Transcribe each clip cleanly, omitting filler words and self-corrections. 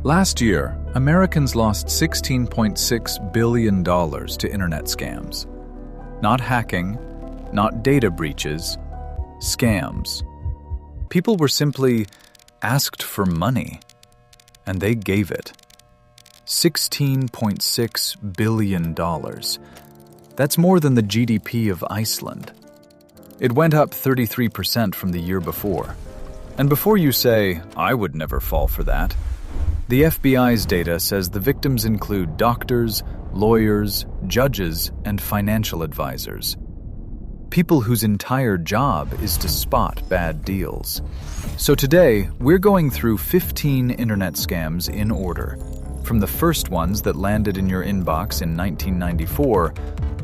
Last year, Americans lost $16.6 billion to internet scams. Not hacking, not data breaches, scams. People were simply asked for money, and they gave it. $16.6 billion. That's more than the GDP of Iceland. It went up 33% from the year before. And before you say, I would never fall for that, the FBI's data says the victims include doctors, lawyers, judges, and financial advisors. People whose entire job is to spot bad deals. So today, we're going through 15 internet scams in order, from the first ones that landed in your inbox in 1994,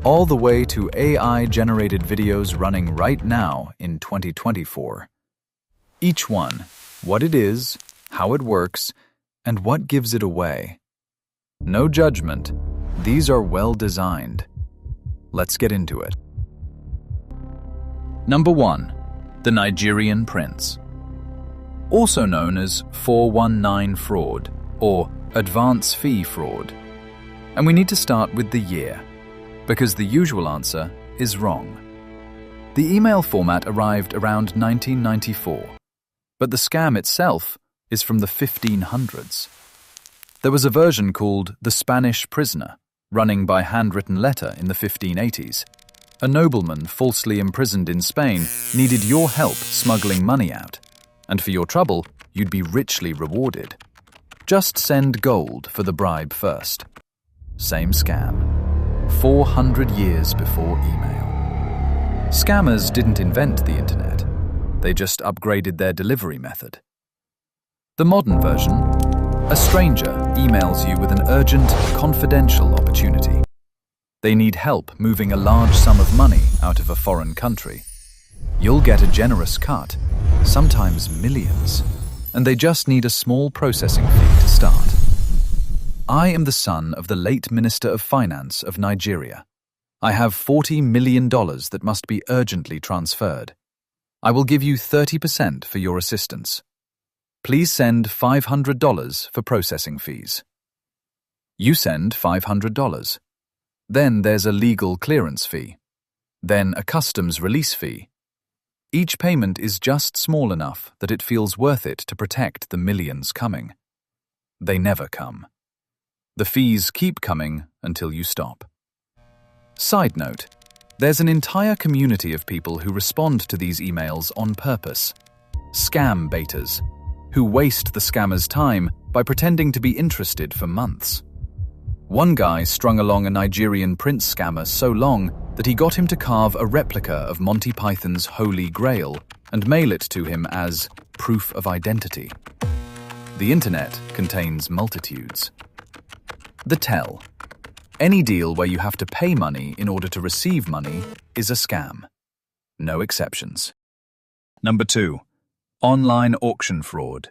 all the way to AI-generated videos running right now in 2024. Each one, what it is, how it works, and what gives it away. No judgment. These are well designed. Let's get into it. Number 1. The Nigerian Prince. Also known as 419 fraud or advance fee fraud. And we need to start with the year, because the usual answer is wrong. The email format arrived around 1994, but the scam itself is from the 1500s. There was a version called The Spanish Prisoner, running by handwritten letter in the 1580s. A nobleman falsely imprisoned in Spain needed your help smuggling money out, and for your trouble, you'd be richly rewarded. Just send gold for the bribe first. Same scam. 400 years before email. Scammers didn't invent the internet. They just upgraded their delivery method. The modern version: a stranger emails you with an urgent, confidential opportunity. They need help moving a large sum of money out of a foreign country. You'll get a generous cut, sometimes millions, and they just need a small processing fee to start. I am the son of the late Minister of Finance of Nigeria. I have $40 million that must be urgently transferred. I will give you 30% for your assistance. Please send $500 for processing fees. You send $500. Then there's a legal clearance fee. Then a customs release fee. Each payment is just small enough that it feels worth it to protect the millions coming. They never come. The fees keep coming until you stop. Side note, there's an entire community of people who respond to these emails on purpose. Scam baiters, who waste the scammer's time by pretending to be interested for months. One guy strung along a Nigerian prince scammer so long that he got him to carve a replica of Monty Python's Holy Grail and mail it to him as proof of identity. The internet contains multitudes. The tell. Any deal where you have to pay money in order to receive money is a scam. No exceptions. Number 2. Online auction fraud,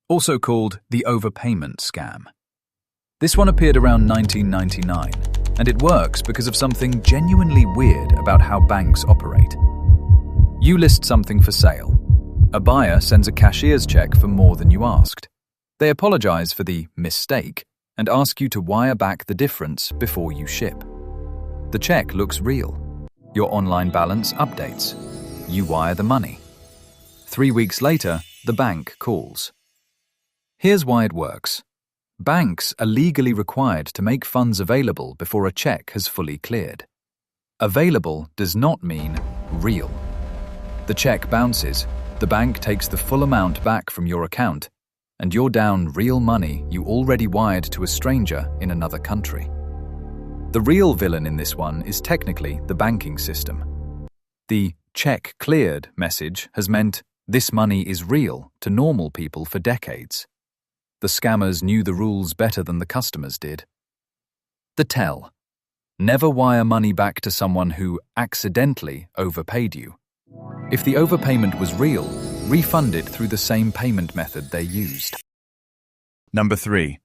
also called the overpayment scam. This one appeared around 1999, and it works because of something genuinely weird about how banks operate. You list something for sale. A buyer sends a cashier's check for more than you asked. They apologize for the mistake and ask you to wire back the difference before you ship. The check looks real. Your online balance updates. You wire the money. 3 weeks later, the bank calls. Here's why it works. Banks are legally required to make funds available before a check has fully cleared. Available does not mean real. The check bounces, the bank takes the full amount back from your account, and you're down real money you already wired to a stranger in another country. The real villain in this one is technically the banking system. The check cleared message has meant this money is real to normal people for decades. The scammers knew the rules better than the customers did. The tell. Never wire money back to someone who accidentally overpaid you. If the overpayment was real, refund it through the same payment method they used. Number 3.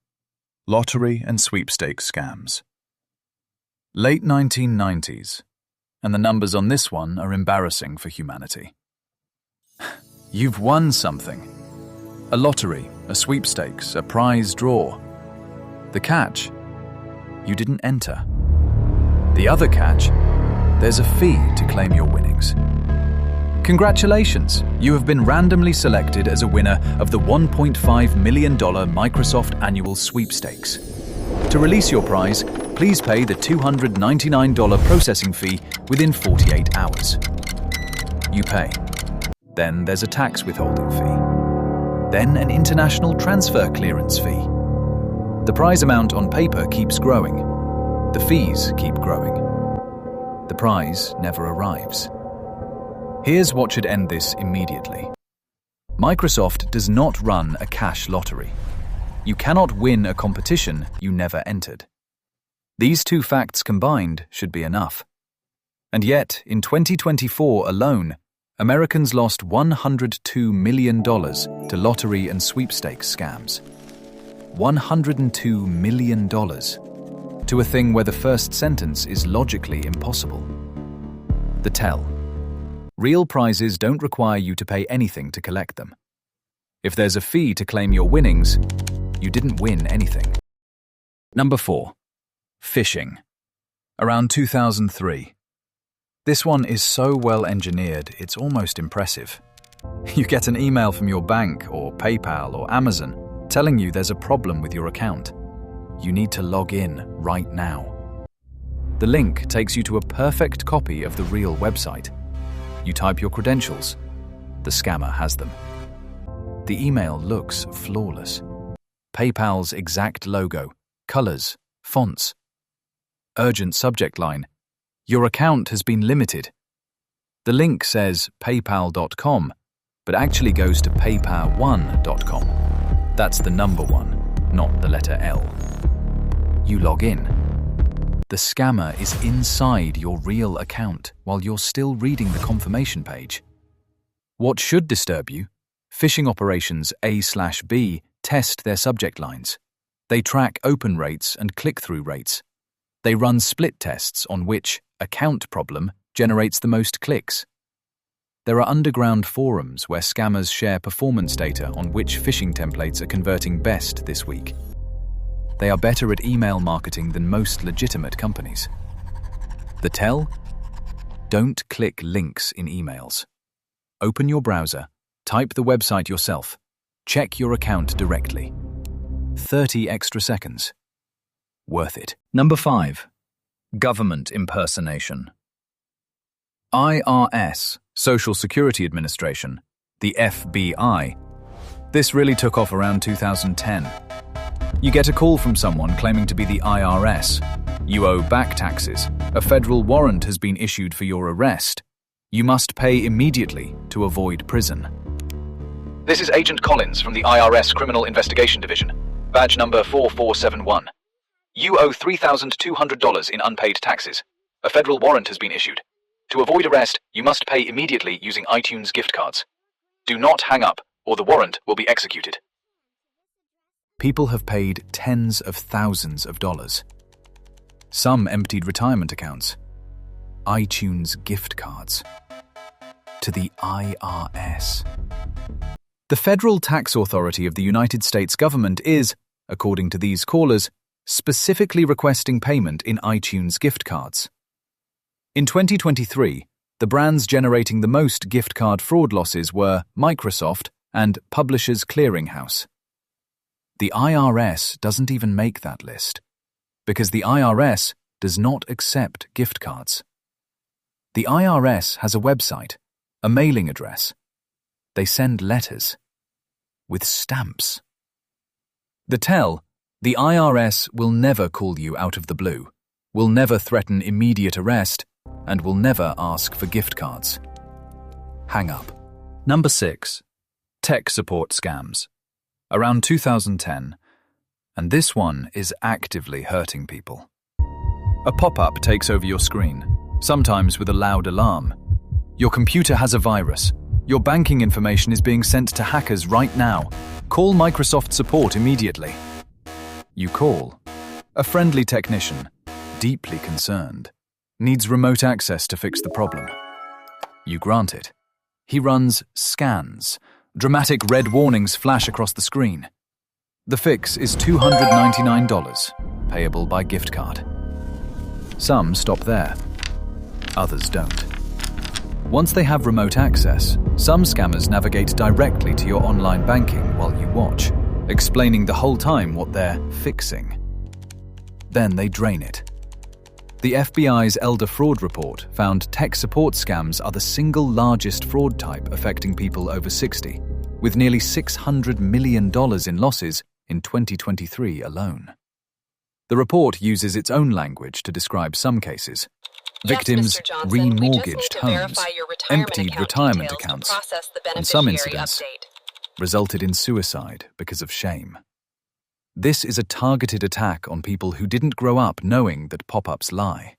Lottery and sweepstakes scams. Late 1990s, and the numbers on this one are embarrassing for humanity. You've won something. A lottery, a sweepstakes, a prize draw. The catch? You didn't enter. The other catch? There's a fee to claim your winnings. Congratulations! You have been randomly selected as a winner of the $1.5 million Microsoft Annual Sweepstakes. To release your prize, please pay the $299 processing fee within 48 hours. You pay. Then there's a tax withholding fee. Then an international transfer clearance fee. The prize amount on paper keeps growing. The fees keep growing. The prize never arrives. Here's what should end this immediately. Microsoft does not run a cash lottery. You cannot win a competition you never entered. These two facts combined should be enough. And yet, in 2024 alone, Americans lost $102 million to lottery and sweepstakes scams. $102 million to a thing where the first sentence is logically impossible. The tell. Real prizes don't require you to pay anything to collect them. If there's a fee to claim your winnings, you didn't win anything. Number 4. Phishing. Around 2003. This one is so well engineered, it's almost impressive. You get an email from your bank or PayPal or Amazon telling you there's a problem with your account. You need to log in right now. The link takes you to a perfect copy of the real website. You type your credentials. The scammer has them. The email looks flawless. PayPal's exact logo, colors, fonts. Urgent subject line. Your account has been limited. The link says paypal.com, but actually goes to paypal1.com. That's the number 1, not the letter L. You log in. The scammer is inside your real account while you're still reading the confirmation page. What should disturb you? Phishing operations A/B test their subject lines. They track open rates and click-through rates. They run split tests on which account problem generates the most clicks. There are underground forums where scammers share performance data on which phishing templates are converting best this week. They are better at email marketing than most legitimate companies. The tell? Don't click links in emails. Open your browser, type the website yourself, check your account directly. 30 extra seconds. Worth it. Number 5. Government impersonation. IRS, Social Security Administration, the FBI. This really took off around 2010. You get a call from someone claiming to be the IRS. You owe back taxes. A federal warrant has been issued for your arrest. You must pay immediately to avoid prison. This is Agent Collins from the IRS Criminal Investigation Division, badge number 4471. You owe $3,200 in unpaid taxes. A federal warrant has been issued. To avoid arrest, you must pay immediately using iTunes gift cards. Do not hang up, or the warrant will be executed. People have paid tens of thousands of dollars. Some emptied retirement accounts. iTunes gift cards. To the IRS. The Federal Tax Authority of the United States government is, according to these callers, specifically requesting payment in iTunes gift cards. In 2023, the brands generating the most gift card fraud losses were Microsoft and Publishers Clearinghouse. The IRS doesn't even make that list, because the IRS does not accept gift cards. The IRS has a website, a mailing address. They send letters with stamps. The tell: the IRS will never call you out of the blue, will never threaten immediate arrest, and will never ask for gift cards. Hang up. Number 6. Tech support scams. Around 2010, and this one is actively hurting people. A pop-up takes over your screen, sometimes with a loud alarm. Your computer has a virus. Your banking information is being sent to hackers right now. Call Microsoft support immediately. You call. A friendly technician, deeply concerned, needs remote access to fix the problem. You grant it. He runs scans, Dramatic red warnings flash across the screen. The fix is $299, payable by gift card. Some stop there. Others don't. Once they have remote access, some scammers navigate directly to your online banking while you watch, explaining the whole time what they're fixing. Then they drain it. The FBI's Elder Fraud Report found tech support scams are the single largest fraud type affecting people over 60, with nearly $600 million in losses in 2023 alone. The report uses its own language to describe some cases. Victims remortgaged homes, emptied retirement accounts, and some incidents resulted in suicide because of shame. This is a targeted attack on people who didn't grow up knowing that pop-ups lie.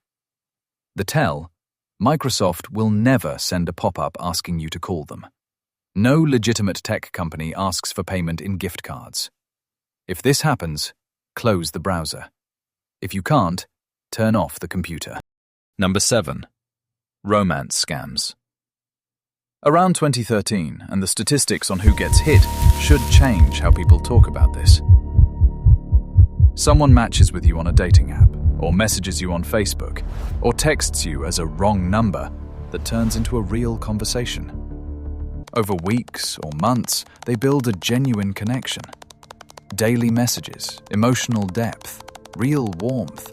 The tell: Microsoft will never send a pop-up asking you to call them. No legitimate tech company asks for payment in gift cards. If this happens, close the browser. If you can't, turn off the computer. Number 7. Romance scams. Around 2013, and the statistics on who gets hit should change how people talk about this. Someone matches with you on a dating app, or messages you on Facebook, or texts you as a wrong number that turns into a real conversation. Over weeks or months, they build a genuine connection. Daily messages, emotional depth, real warmth.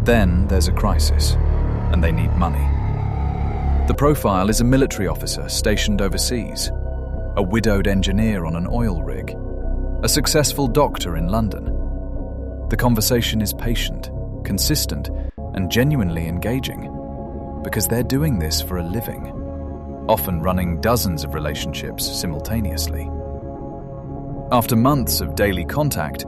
Then there's a crisis, and they need money. The profile is a military officer stationed overseas, a widowed engineer on an oil rig, a successful doctor in London. The conversation is patient, consistent, and genuinely engaging, because they're doing this for a living, often running dozens of relationships simultaneously. After months of daily contact,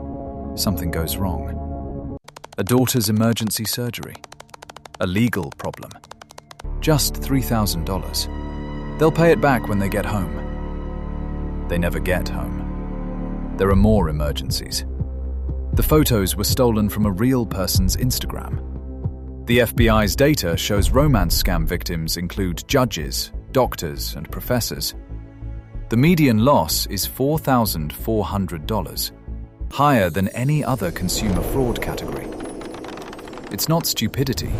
something goes wrong. A daughter's emergency surgery, a legal problem, just $3,000. They'll pay it back when they get home. They never get home. There are more emergencies. The photos were stolen from a real person's Instagram. The FBI's data shows romance scam victims include judges, doctors, and professors. The median loss is $4,400, higher than any other consumer fraud category. It's not stupidity.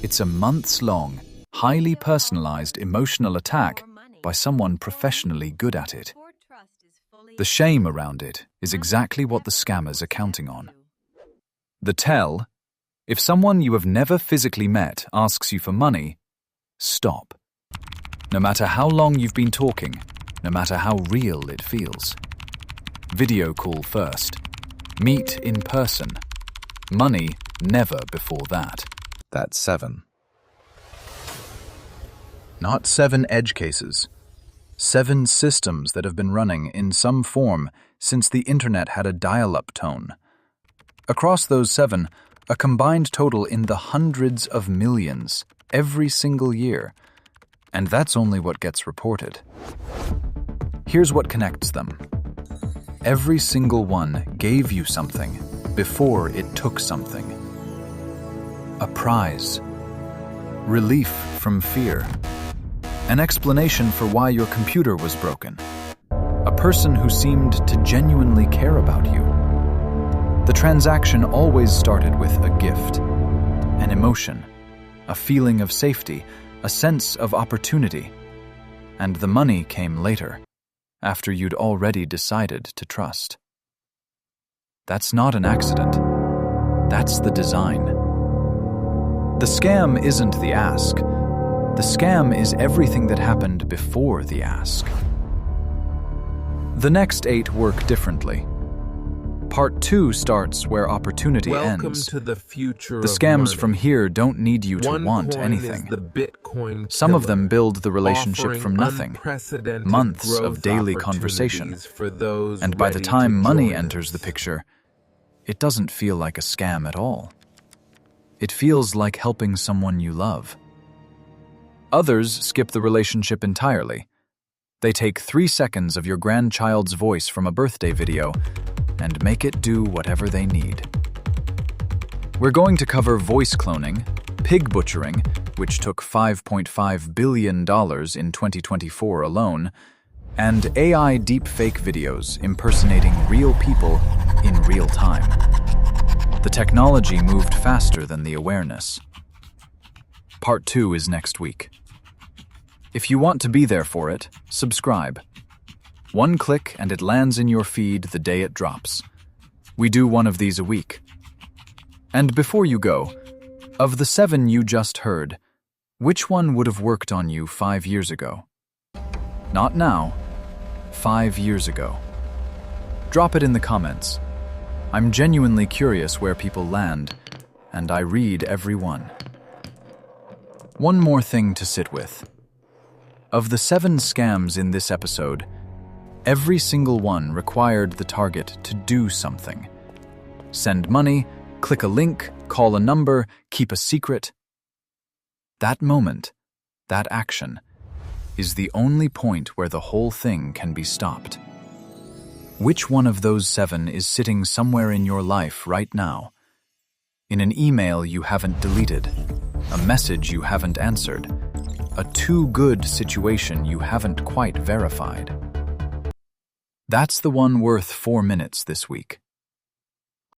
It's a months-long, highly personalized emotional attack by someone professionally good at it. The shame around it is exactly what the scammers are counting on. The tell: if someone you have never physically met asks you for money, stop. No matter how long you've been talking, no matter how real it feels. Video call first. Meet in person. Money never before that. That's 7. Not 7 edge cases. 7 systems that have been running in some form since the internet had a dial-up tone. Across those 7, a combined total in the hundreds of millions every single year. And that's only what gets reported. Here's what connects them. Every single one gave you something before it took something. A prize. Relief from fear. An explanation for why your computer was broken. A person who seemed to genuinely care about you. The transaction always started with a gift, an emotion, a feeling of safety, a sense of opportunity, and the money came later, after you'd already decided to trust. That's not an accident. That's the design. The scam isn't the ask. The scam is everything that happened before the ask. The next 8 work differently. Part 2 starts where opportunity ends. To the future. The scams of from here don't need you to want anything. The Bitcoin Some of them build the relationship from nothing. Unprecedented Months of growth daily conversation. for those And by the ready time to money join enters us. the picture, it doesn't feel like a scam at all. It feels like helping someone you love. Others skip the relationship entirely. They take 3 seconds of your grandchild's voice from a birthday video and make it do whatever they need. We're going to cover voice cloning, pig butchering, which took $5.5 billion in 2024 alone, and AI deepfake videos impersonating real people in real time. The technology moved faster than the awareness. Part 2 is next week. If you want to be there for it, subscribe. One click and it lands in your feed the day it drops. We do one of these a week. And before you go, of the 7 you just heard, which one would have worked on you 5 years ago? Not now, 5 years ago. Drop it in the comments. I'm genuinely curious where people land, and I read every one. One more thing to sit with. Of the 7 scams in this episode, every single one required the target to do something. Send money, click a link, call a number, keep a secret. That moment, that action, is the only point where the whole thing can be stopped. Which one of those 7 is sitting somewhere in your life right now? In an email you haven't deleted, a message you haven't answered, a too good situation you haven't quite verified. That's the one worth 4 minutes this week.